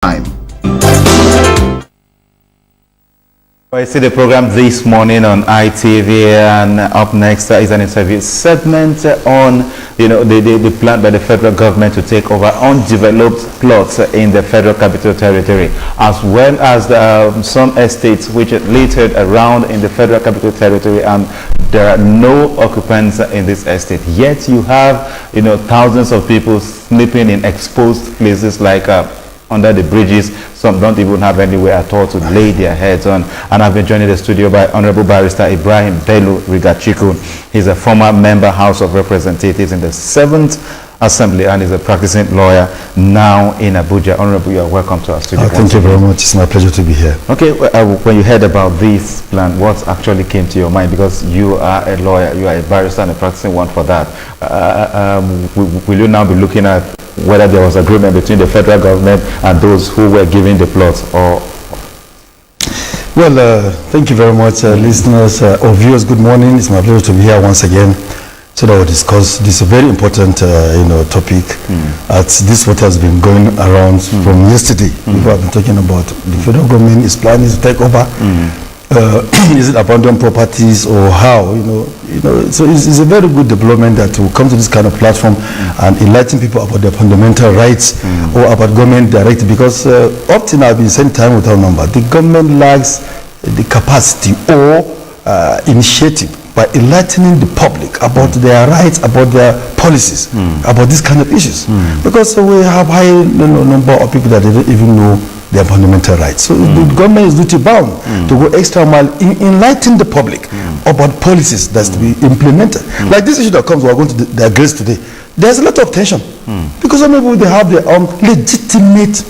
time. I see the program this morning on ITV, and up next is an interview segment on the plan by the federal government to take over undeveloped plots in the Federal Capital Territory, as well as some estates which are littered around in the Federal Capital Territory, and there are no occupants in this estate. Yet you have thousands of people sleeping in exposed places like under the bridges. Some don't even have anywhere at all to lay their heads on. And I've been joined in the studio by Honorable Barrister Ibrahim Bello Rigachiku. He's a former member House of Representatives in the 7th Assembly and is a practicing lawyer now in Abuja. Honorable, you are welcome to our studio. Thank you very much. It's my pleasure to be here. Okay, when you heard about this plan, what actually came to your mind? Because you are a lawyer, you are a barrister and a practicing one for that. Will you now be looking at whether there was agreement between the federal government and those who were giving the plots, or? Well, thank you very much, listeners or viewers. Good morning. It's my pleasure to be here once again so that we'll discuss this very important topic. This what has been going around from yesterday. People have been talking about the federal government is planning to take over. Is it abandoned properties or how? So it's a very good development that will come to this kind of platform and enlighten people about their fundamental rights or about government directly, because often I've been saying time without number, the government lacks the capacity or initiative by enlightening the public about their rights, about their policies, about these kind of issues. Because we have high number of people that don't even know their fundamental rights. So the government is duty bound to go extra mile in enlightening the public about policies that's to be implemented. Like this issue that comes, we're going to digress today. There's a lot of tension because some people, they have their own legitimate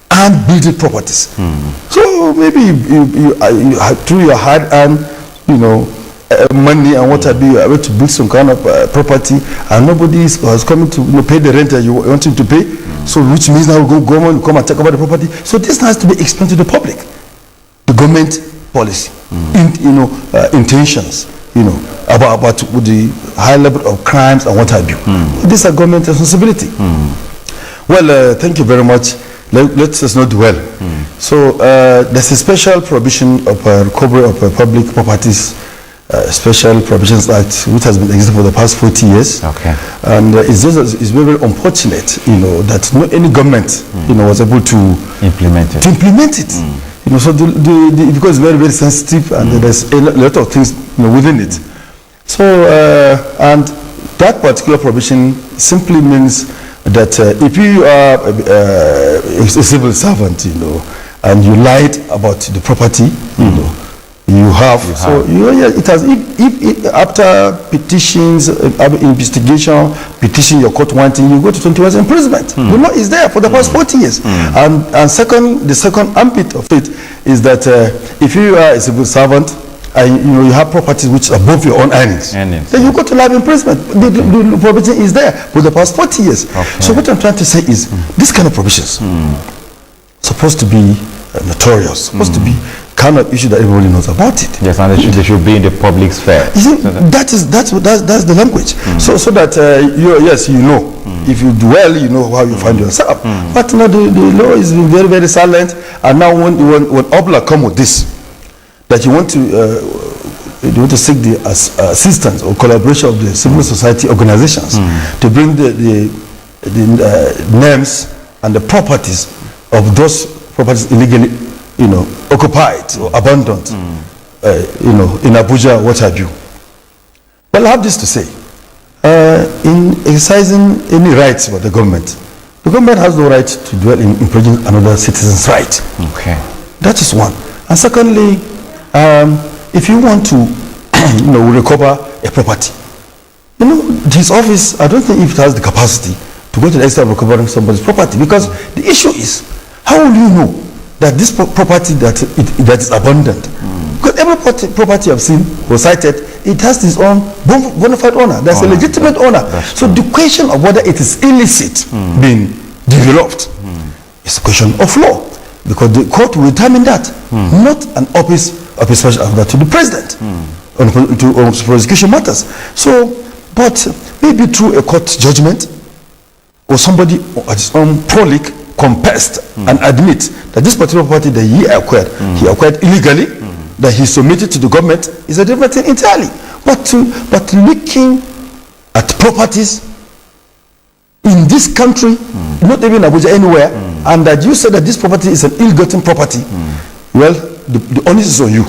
and building properties. So maybe you through your hard earned, money and what have you, able to build some kind of property, and nobody is coming to pay the rent that you want him to pay. So which means now government will come and take over the property. So this has to be explained to the public. The government policy, intentions, about the high level of crimes and what have you. These are government responsibility. Well, thank you very much. Let us not dwell. So there's a special provision of recovery of public properties, Special Provisions Act, which has been existing for the past 40 years. Okay. And it's very, very unfortunate, that not any government, was able to implement it. So because it's very, very sensitive, and there's a lot of things within it. So and that particular provision simply means that if you are a civil servant, and you lied about the property, you have. It has. If after petitions, investigation, petition your court wanting, you go to 20 years imprisonment. The law is there for the past 40 years. And the second ambit of it is that if you are a civil servant and you have properties which are above your own earnings, then you go to life imprisonment. The provision is there for the past 40 years. So what I'm trying to say is this kind of provisions supposed to be notorious, supposed to be kind of issue that everybody knows about it. Yes, and they should be in the public sphere. That's the language. So that if you do well, you know how you find yourself. But the law is very, very silent. And now when Obla come with this, that you want to seek the assistance or collaboration of the civil society organizations to bring the names and the properties of those properties illegally occupied or abandoned, in Abuja, what have you. Well, I have this to say. In exercising any rights by the government has no right to dwell in infringing another citizen's right. Okay. That is one. And secondly, if you want to, recover a property, his office, I don't think if it has the capacity to go to the extent of recovering somebody's property, because the issue is, how will you know that this property that is abundant? Because every property I've seen or cited, it has its own bona fide owner. There's a legitimate owner. So the question of whether it is illicit being developed is a question of law, because the court will determine that, not an office of a special advisor to the president on prosecution matters. So, but maybe through a court judgment or somebody at his own prolific confessed and admit that this particular property that he acquired illegally, that he submitted to the government, is a different thing entirely. But looking at properties in this country, not even Abuja, anywhere, and that you said that this property is an ill-gotten property, well, the onus is on you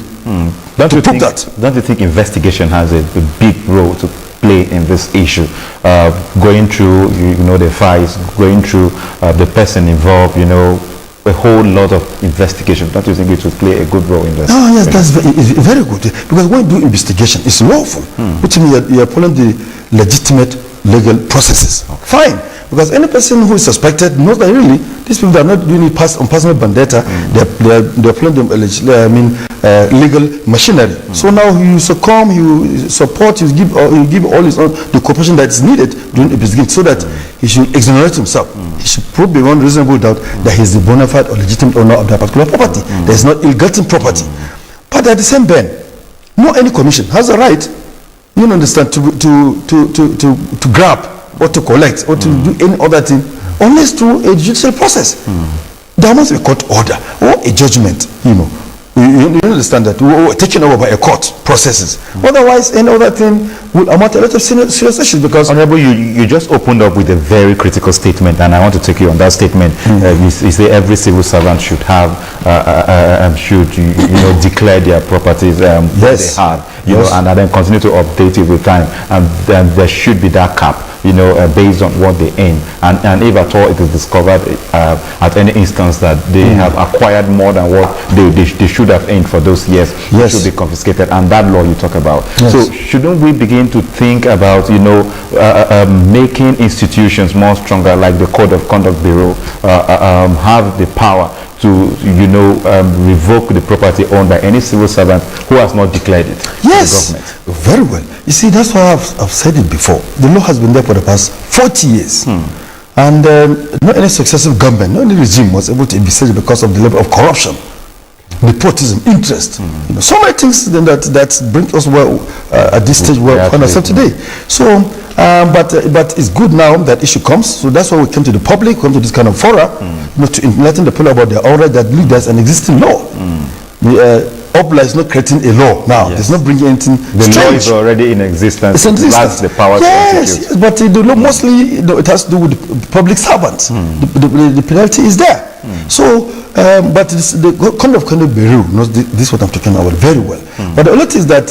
Don't to you prove think, that. Don't you think investigation has a big role to play in this issue? Going through, the files, going through the person involved, a whole lot of investigation. Don't you think it would play a good role in this? Oh, yes, that's very good. Because when you do investigation, it's lawful, which means you're following the legitimate legal processes. Fine. Because any person who is suspected knows that really these people are not doing it on personal vendetta. They're playing the legal machinery. So now you succumb, you support, you give all his own the cooperation that is needed during investigation, so that he should exonerate himself. He should prove beyond reasonable doubt that he is the bona fide or legitimate owner of that particular property. There is not ill-gotten property. But at the same time, no any commission has a right, you understand, to grab or to collect or to do any other thing unless through a judicial process. There must be a court order or a judgment, You understand that? Or taken over by a court processes. Otherwise, any other thing will amount to a lot of serious issues. Because Honorable, you just opened up with a very critical statement, and I want to take you on that statement. You say every civil servant should have, declare their properties what they have, and then continue to update it with time, and then there should be that cap, based on what they earn, and if at all it is discovered at any instance that they have acquired more than what they should have earned for those years, it should be confiscated, and that law you talk about. So shouldn't we begin to think about making institutions more stronger, like the Code of Conduct Bureau have the power to revoke the property owned by any civil servant who has not declared it to the government? Very well. You see, that's why I've said it before. The law has been there for the past 40 years. And not any successive government, not any regime was able to investigate because of the level of corruption, nepotism, interest. So many things that bring us at this stage where we find ourselves today. So, but it's good now that issue comes. So that's why we came to the public, come to this kind of fora, to enlighten the people about the order that there's an existing law. OPLA is not creating a law now. It's not bringing anything The strange. law is already in existence. That's the power to execute. Yes, but the law mostly it has to do with the public servants. The penalty is there. So, but the Conduct Bureau knows this is what I'm talking about very well. But the only thing is that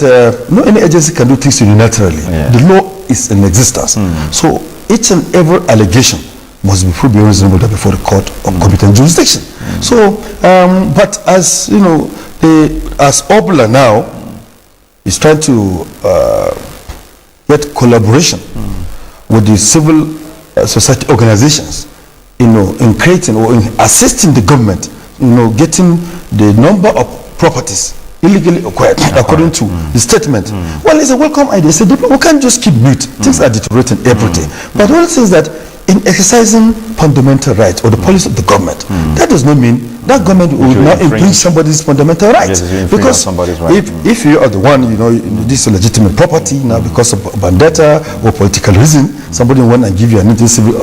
no any agency can do things unilaterally. The law is in existence. So each and every allegation must be proved beyond reasonable doubt before the court of competent jurisdiction. So, but as you know, as OPLA now is trying to get collaboration with the civil society organizations, in creating or in assisting the government, getting the number of properties illegally acquired according to the statement. Well, it's a welcome idea. So we can't just keep mute. Things are deteriorating every day. But one thing is that in exercising fundamental rights or the policy of the government, that does not mean that government will now infringe somebody's fundamental rights. Because if you are the one, this is a legitimate property now because of vendetta or political reason, somebody want to give you an civil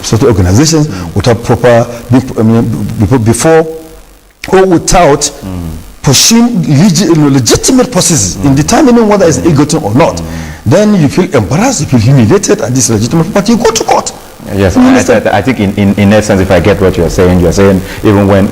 social organization without proper before or without pursuing legitimate processes in determining whether it's ill-gotten or not, then you feel embarrassed, you feel humiliated, and this legitimate property, you go to court. Yes, I think in essence, if I get what you're saying even when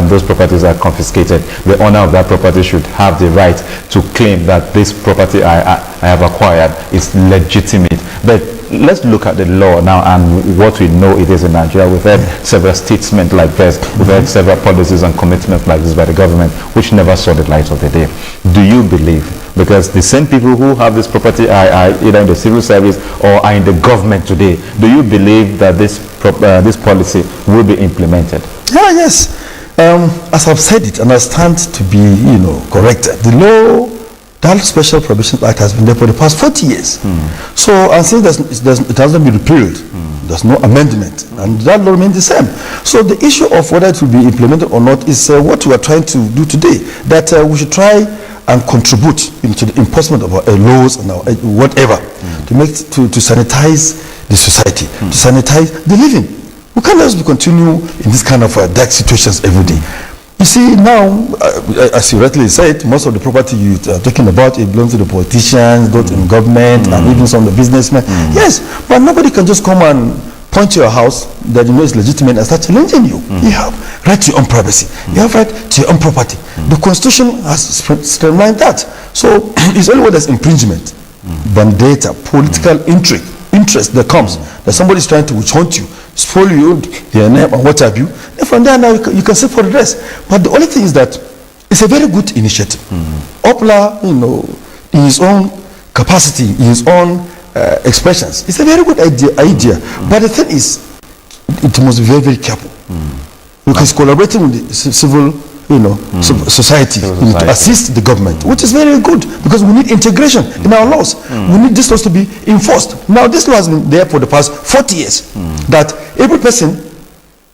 those properties are confiscated, the owner of that property should have the right to claim that this property I have acquired is legitimate. But let's look at the law now and what we know it is in Nigeria. We've had several statements like this. We've had several policies and commitments like this by the government, which never saw the light of the day. Do you believe, because the same people who have this property are either in the civil service or are in the government today, do you believe that this policy will be implemented? Yes. As I've said it, and I stand to be, corrected. The law, that Special Prohibition Act has been there for the past 40 years. So, and since it hasn't been repealed, there's no amendment, and that law remains the same. So the issue of whether it will be implemented or not is what we are trying to do today, that we should try and contribute to the enforcement of our laws and our whatever, to sanitize the society, to sanitize the living. We can't just continue in this kind of dark situations every day. You see, now, as you rightly said, most of the property you are talking about, it belongs to the politicians, not in government, and even some of the businessmen. Yes, but nobody can just come and point to your house that you know is legitimate and start challenging you. You have right to your own privacy. You have right to your own property. The Constitution has streamlined that. So it's only when there's infringement, vendetta, political interest that comes, that somebody is trying to witch hunt you, spoil you, their name and what have you. And from there now you can seek for redress. But the only thing is that it's a very good initiative. Opla, you know, in his own capacity, in his own expressions, it's a very good idea. But the thing is, it must be very, very careful. Because collaborating with the civil, you know, society, to assist the government, which is very good, because we need integration in our laws. We need this laws to be enforced. Now, this law has been there for the past 40 years, that every person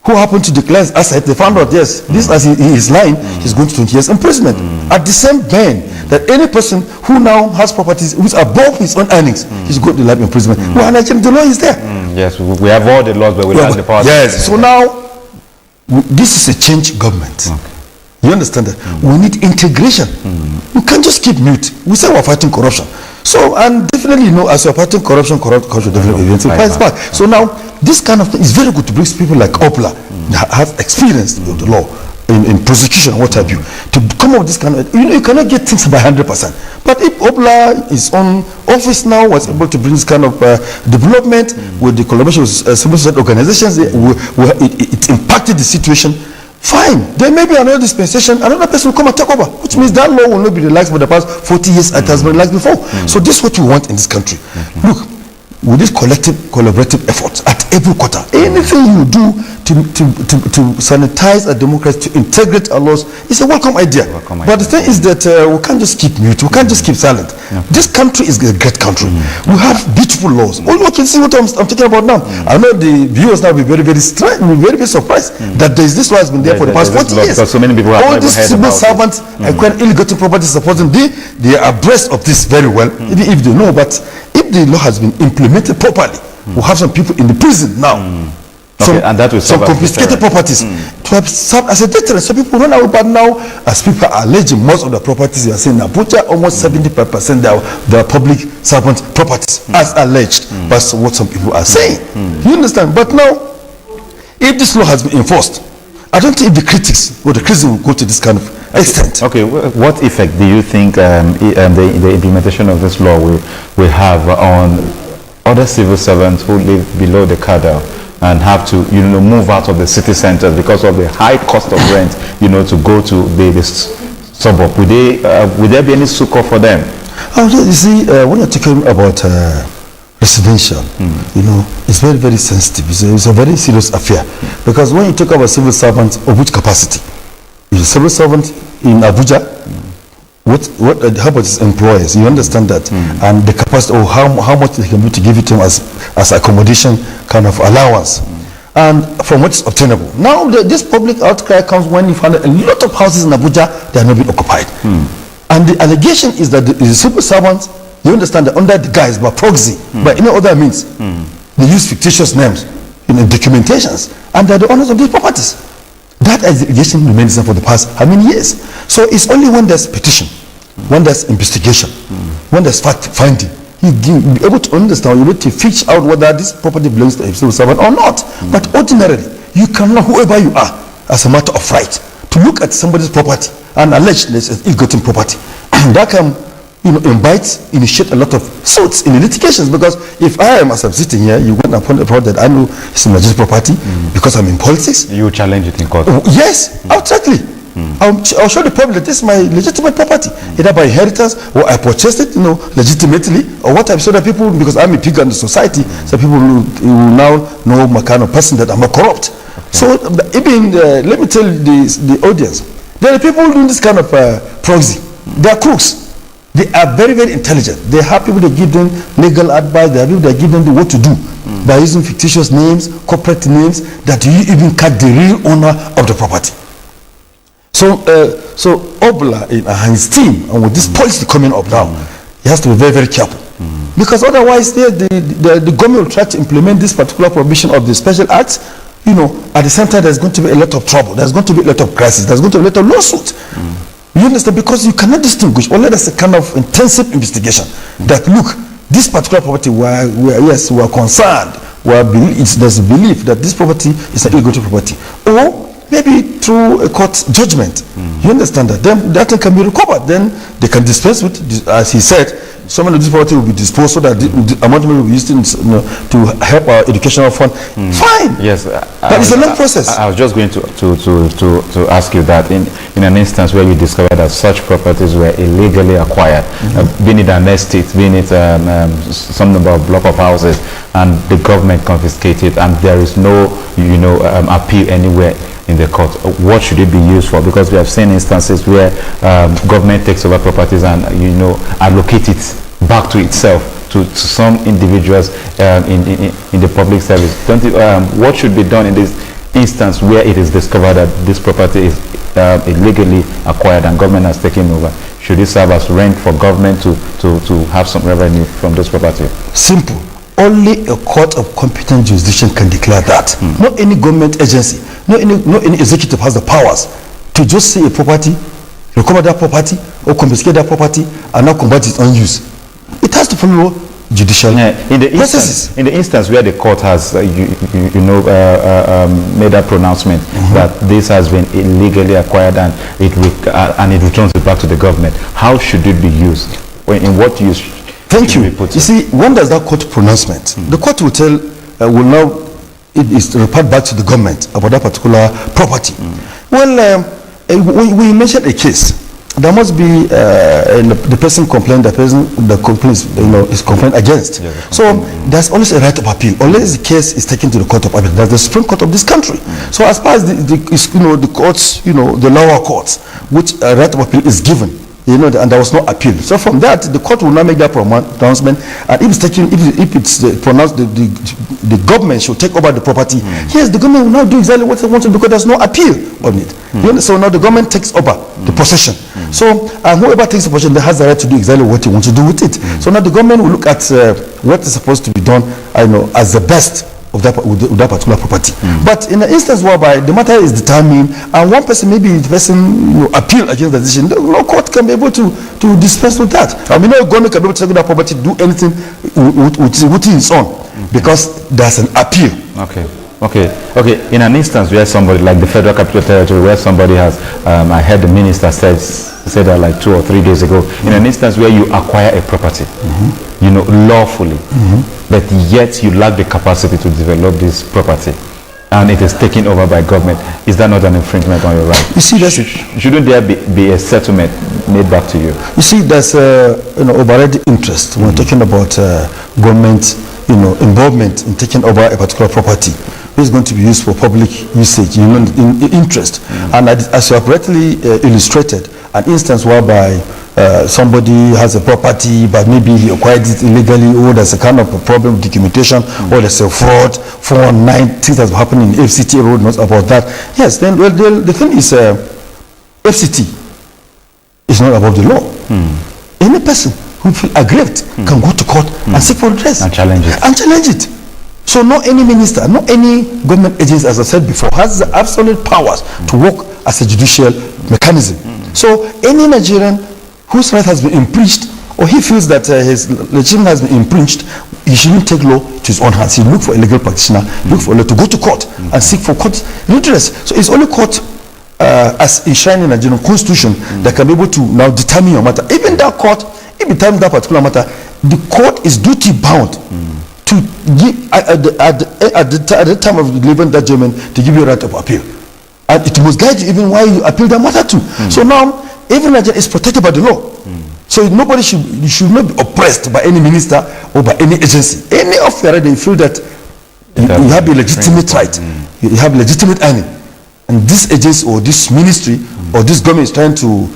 who happened to declare his asset, they found out, yes, this as he is lying, he's going to 20 years imprisonment. At the same vein, that any person who now has properties which are above his own earnings, he's going to life imprisonment. Well, the law is there. Yes, we have all the laws, but we have the power. Yes, so now, this is a change government. You understand that? We need integration. We can't just keep mute. We say we're fighting corruption. So, and definitely, you know, as you're fighting corruption definitely fights back. So now, this kind of thing is very good to bring people like Opla, that have experience with the law, in prosecution, what have you, to come up with this kind of, you know, you cannot get things by 100%. But if Opla, his own office now, was able to bring this kind of development with the collaboration with civil society organizations, it impacted the situation. Fine, there may be another dispensation, another person will come and take over, which means that law will not be relaxed for the past 40 years as it has been relaxed before. So this is what we want in this country. Look, with this collective, collaborative efforts at every quarter, anything you do to sanitize a democracy, to integrate our laws, is a welcome idea. But the thing is that we can't just keep mute, we can't just keep silent. This country is a great country. We have beautiful laws. Oh, you can see what I'm talking about now. I know the viewers now will be very, very surprised that this law has been there for the past 40 years. So many people have all these civil servants acquire ill-gotten property supporting, they are abreast of this very well, even if they know. But if the law has been implemented properly, we have some people in the prison now. And that will some confiscated properties to have served as a deterrent. So people run away, but now, as people are alleging, most of the properties you are saying in Abuja, almost 75% they are public servant properties, as alleged. That's what some people are saying. You understand? But now, if this law has been enforced, I don't think the critics or the criticism will go to this kind of extent. Okay, what effect do you think the implementation of this law will have on other civil servants who live below the cadre and have to, you know, move out of the city centers because of the high cost of rent, you know, to go to the suburb? Will there be any succor for them? You see, when you're talking about residential, you know, it's very, very sensitive. It's a very serious affair, because when you talk about civil servants, of which capacity? Is a civil servant in Abuja? How about his employers? You understand that? And the capacity, or how much they can do to give it to him as accommodation kind of allowance, and from what is obtainable. Now this public outcry comes when you find that a lot of houses in Abuja, they are not being occupied. And the allegation is that the civil servants, you understand that under the guise by proxy, by any other means, they use fictitious names in the documentations, and they're the owners of these properties. That allegation remains for the past how many years? So it's only when there's petition, when there's investigation, when there's fact finding, you'll be able to understand, you'll be able to fish out whether this property belongs to a civil servant or not. But ordinarily, you cannot, whoever you are, as a matter of right, to look at somebody's property and allege there's an ill-gotten property. That can, you know, initiate a lot of suits in the litigations, because if I am, as I'm sitting here, you went upon a product that I know is a legitimate property, because I'm in politics, you challenge it in court. Yes, exactly. I'll show the public that this is my legitimate property, either by inheritance or I purchased it, you know, legitimately, or what I'm, so that people, because I'm a figure in the society, so people will now know my kind of person, that I'm a corrupt. So even let me tell the audience, there are people doing this kind of proxy. They are crooks. They are very, very intelligent. They have people that give them legal advice. They have people that give them what to do by using fictitious names, corporate names, that you even cut the real owner of the property. So Opla and his team, and with this policy coming up now, he has to be very, very careful. Because otherwise, the government will try to implement this particular provision of the special acts at the same time, there's going to be a lot of trouble. There's going to be a lot of crisis. There's going to be a lot of lawsuit. You understand? Because you cannot distinguish. Only there's a kind of intensive investigation that, look, this particular property, we are concerned. There's a belief that this property is an illegal property. Or maybe through a court judgment. You understand that? Then that thing can be recovered. Then they can dispense with, as he said, some of this property will be disposed so that the amount will be used to help our educational fund. Fine. Yes. But it's a long process. I was just going to ask you that in an instance where you discovered that such properties were illegally acquired, being it an estate, being it some number of block of houses, and the government confiscated, and there is no appeal anywhere in the court, what should it be used for? Because we have seen instances where government takes over properties and allocate it back to itself, to some individuals in the public service. What should be done in this instance where it is discovered that this property is illegally acquired and government has taken over? Should it serve as rent for government to have some revenue from this property? Simple. Only a court of competent jurisdiction can declare that. Not any government agency, not any executive has the powers to just see a property, recover that property, or confiscate that property, and now convert it on use. It has to follow judicial processes. In the instance where the court has, made a pronouncement that this has been illegally acquired and it returns it back to the government, how should it be used? In what use? Thank you. You see, when there's that court pronouncement, the court will tell, it is report back to the government about that particular property. Well, we mentioned a case. There must be the person complained, the person the complaint is complained against. So there's always a right of appeal. Unless the case is taken to the court of appeal, that's the Supreme Court of this country. So as far as the courts, the lower courts, which a right of appeal is given, and there was no appeal. So from that, the court will now make that pronouncement, and if it's pronounced, the government should take over the property. Yes, the government will now do exactly what they want to, because there's no appeal on it. So now the government takes over the possession. So whoever takes the possession, they has the right to do exactly what he wants to do with it. So now the government will look at what is supposed to be done, as the best of that particular property. But in an instance whereby the matter is determined and one person, maybe the person appeal against the decision, no court can be able to dispense with that. No government can be able to take that property, do anything with its own, because there's an appeal. Okay. In an instance where somebody, like the Federal Capital Territory, where somebody has, I heard the minister said that like 2 or 3 days ago, in an instance where you acquire a property, lawfully, but yet you lack the capacity to develop this property, and it is taken over by government, is that not an infringement on your right? You see, shouldn't there be a settlement made back to you? You see, there's overriding interest when talking about government, involvement in taking over a particular property. This is going to be used for public usage, in interest. And as you have correctly illustrated, an instance whereby somebody has a property, but maybe he acquired it illegally, or there's a kind of a problem with documentation, or there's a fraud, 419 things that's happening in FCT, everyone knows about that. Yes, then the thing is, FCT is not above the law. Any person who feels aggrieved can go to court and seek for redress and challenge it. So not any minister, not any government agency, as I said before, has the absolute powers to work as a judicial mechanism. So any Nigerian whose right has been impeached, or he feels that his legitimate has been impeached, he shouldn't take law to his own hands. He look for a legal practitioner, look for a law to go to court and seek for court redress. So it's only court, as enshrined in the Nigerian Constitution, that can be able to now determine your matter. Even that court, if it determines that particular matter, the court is duty bound to give at the time of delivering that judgment, to give you a right of appeal, and it must guide you even why you appeal that matter to. So now every Nigerian is protected by the law. So nobody should not be oppressed by any minister or by any agency. Any of your right, they feel that you have a legitimate right, you have legitimate earning, and this agency or this ministry or this government is trying to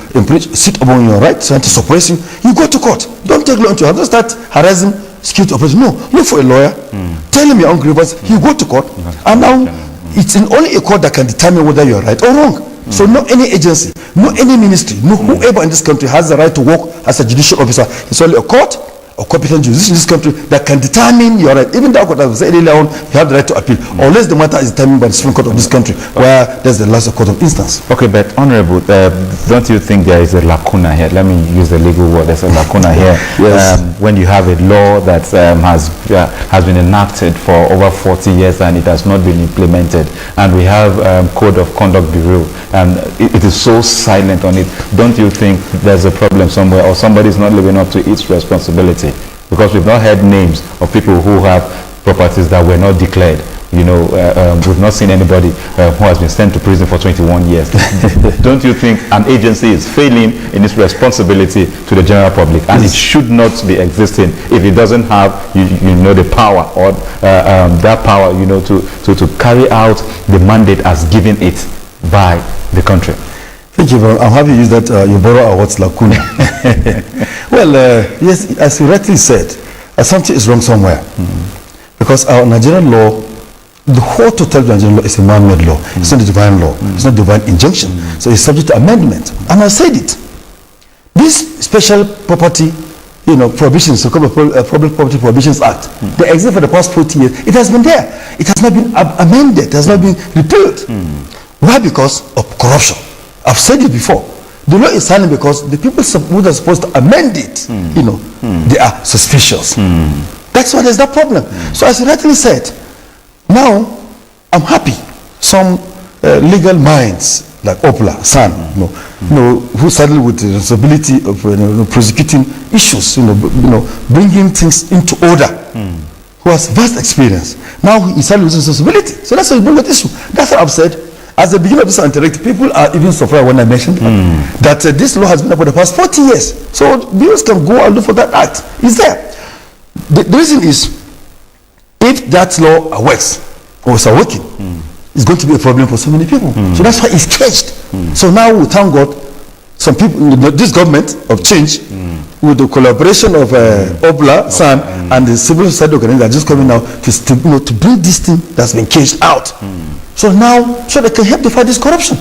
sit upon your right, trying to suppress you, you go to court. Don't take law into your hands. Don't start harassing security operators. No, look for a lawyer, tell him your own grievance, you go to court, and now it's only a court that can determine whether you're right or wrong. So not any agency, not any ministry, no whoever in this country has the right to work as a judicial officer. It's only a court or competent jurisdiction in this country that can determine your right. Even the court, as I said earlier on, you have the right to appeal, unless the matter is determined by the Supreme Court of this country, where there's the last court of instance. Okay, but Honorable, don't you think there is a lacuna here? Let me use the legal word. There's a lacuna here. Yes. When you have a law that has been enacted for over 40 years and it has not been implemented, and we have Code of Conduct Bureau, and it is so silent on it, don't you think there's a problem somewhere, or somebody is not living up to its responsibility? Because we've not heard names of people who have properties that were not declared. You know, we've not seen anybody who has been sent to prison for 21 years. Don't you think an agency is failing in its responsibility to the general public, and it should not be existing if it doesn't have, you know, the power, or that power, you know, to carry out the mandate as given it by the country? Thank you, bro. I'm happy you use that, you borrow our words, lacuna. Well, yes, as you rightly said, something is wrong somewhere. Because our Nigerian law, the whole total Nigerian law is a man-made law. It's not a divine law. It's not a divine injunction. So it's subject to amendment. And I said it. This special property, you know, prohibitions, the Public Property Prohibitions Act, they exist for the past 40 years. It has been there. It has not been amended. It has not been repealed. Why? Because of corruption. I've said it before. The law is silent because the people who are supposed to amend it, you know, they are suspicious. That's why there's that problem. So as you rightly said, now I'm happy some legal minds like Opla, San, you know, who saddled with the responsibility of prosecuting issues, you know, bringing things into order, who has vast experience. Now he saddled with responsibility. So that's why he brought that issue. That's what I've said. At the beginning of this interactive, people are even surprised when I mentioned that this law has been up for the past 40 years. So viewers can go and look for that act. It's there. The reason is, if that law works or is working, it's going to be a problem for so many people. So that's why it's caged. So now we thank God, some people, this government of change, with the collaboration of Obla, San, and the civil society organizations are just coming now to bring this thing that's been caged out. So now, so they can help to fight this corruption.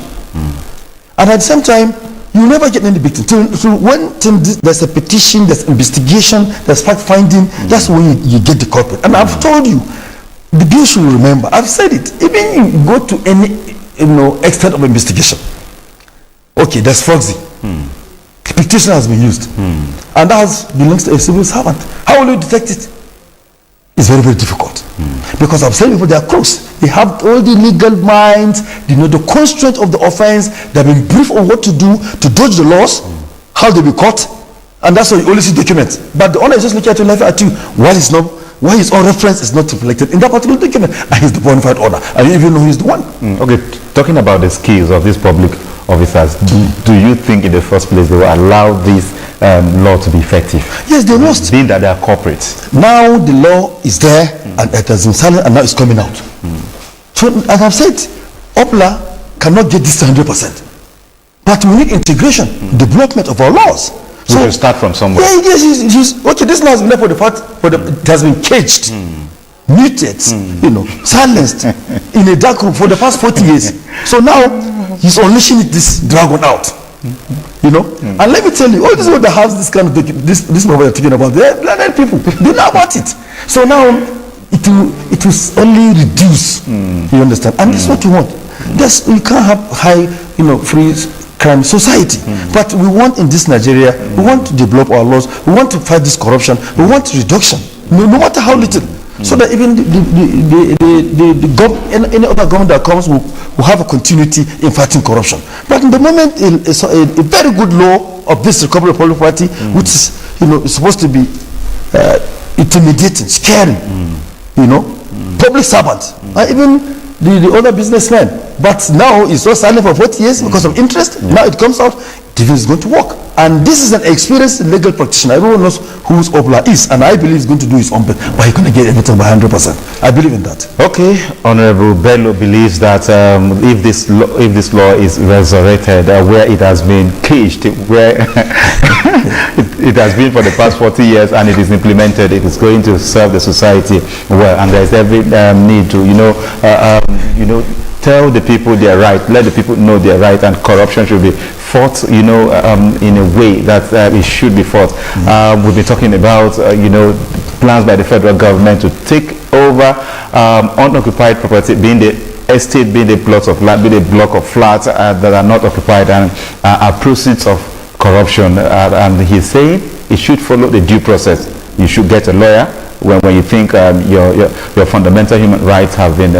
And at the same time, you never get any victim. So when there's a petition, there's investigation, there's fact-finding, that's when you get the culprit. And I've told you, the bill should remember, I've said it, even you go to any extent of investigation, okay, there's Foxy. The petition has been used. And that belongs to a civil servant. How will you detect it? It's very, very difficult. Because I've said before, they are close. They have all the legal minds, they know the constraint of the offense, they've been briefed on what to do to dodge the laws, how they be caught, and that's why you only see documents. But the owner is just looking at you, laughing at you. Why his own reference is not reflected in that particular document, and he's the bona fide owner, and you even know he's the one. Okay, talking about the skills of these public officers, do you think in the first place they will allow this law to be effective? Yes, they must. Being that they are corporates. Now the law is there, and it has been silent, and now it's coming out. So, as I've said, Opla cannot get this to 100%. But we need integration, development of our laws. We will start from somewhere. Yeah, yes, okay, this law has been there for the fact, it has been caged, muted, silenced in a dark room for the past 40 years. So now, he's unleashing this dragon out. And let me tell you, all these people that have this kind of this novel you're talking about, they're learned people. They know about it. So now it will only reduce. You understand? And this is what you want. We can't have high, free crime society. But we want in this Nigeria, we want to develop our laws. We want to fight this corruption. We want reduction, no matter how little. So that even any other government that comes will have a continuity in fighting corruption. But in the moment, a very good law of this Recovery of Public Property, which is supposed to be intimidating, scary, public servants, and even the other businessmen. But now it's so silent for 40 years because of interest. Now it comes out, this is going to work. And this is an experienced legal practitioner. Everyone knows who Opla is, and I believe he's going to do his own best. But he's going to get everything by 100%. I believe in that. Okay, Honorable Bello believes that if this law is resurrected, where it has been caged, where it has been for the past 40 years, and it is implemented, it is going to serve the society well, and there is every need to, tell the people their right, let the people know their right, and corruption should be fought, you know, in a way that it should be fought. We've been talking about, you know, plans by the federal government to take over unoccupied property, being the estate, being the plots of land, being the block of flats that are not occupied and are proceeds of corruption. And he's saying it should follow the due process. You should get a lawyer when you think your fundamental human rights have been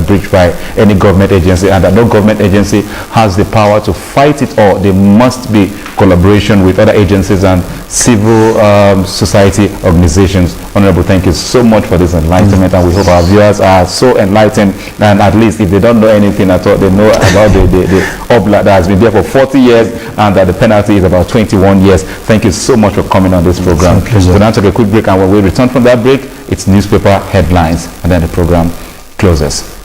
breached by any government agency, and that no government agency has the power to fight it all. There must be collaboration with other agencies and civil society organizations. Honorable, thank you so much for this enlightenment, and we hope our viewers are so enlightened, and at least if they don't know anything at all, they know about the OBLA that has been there for 40 years and that the penalty is about 21 years. Thank you so much for coming on this program. We'll now take a quick break, and when we return from that break, it's newspaper headlines, and then the program closes.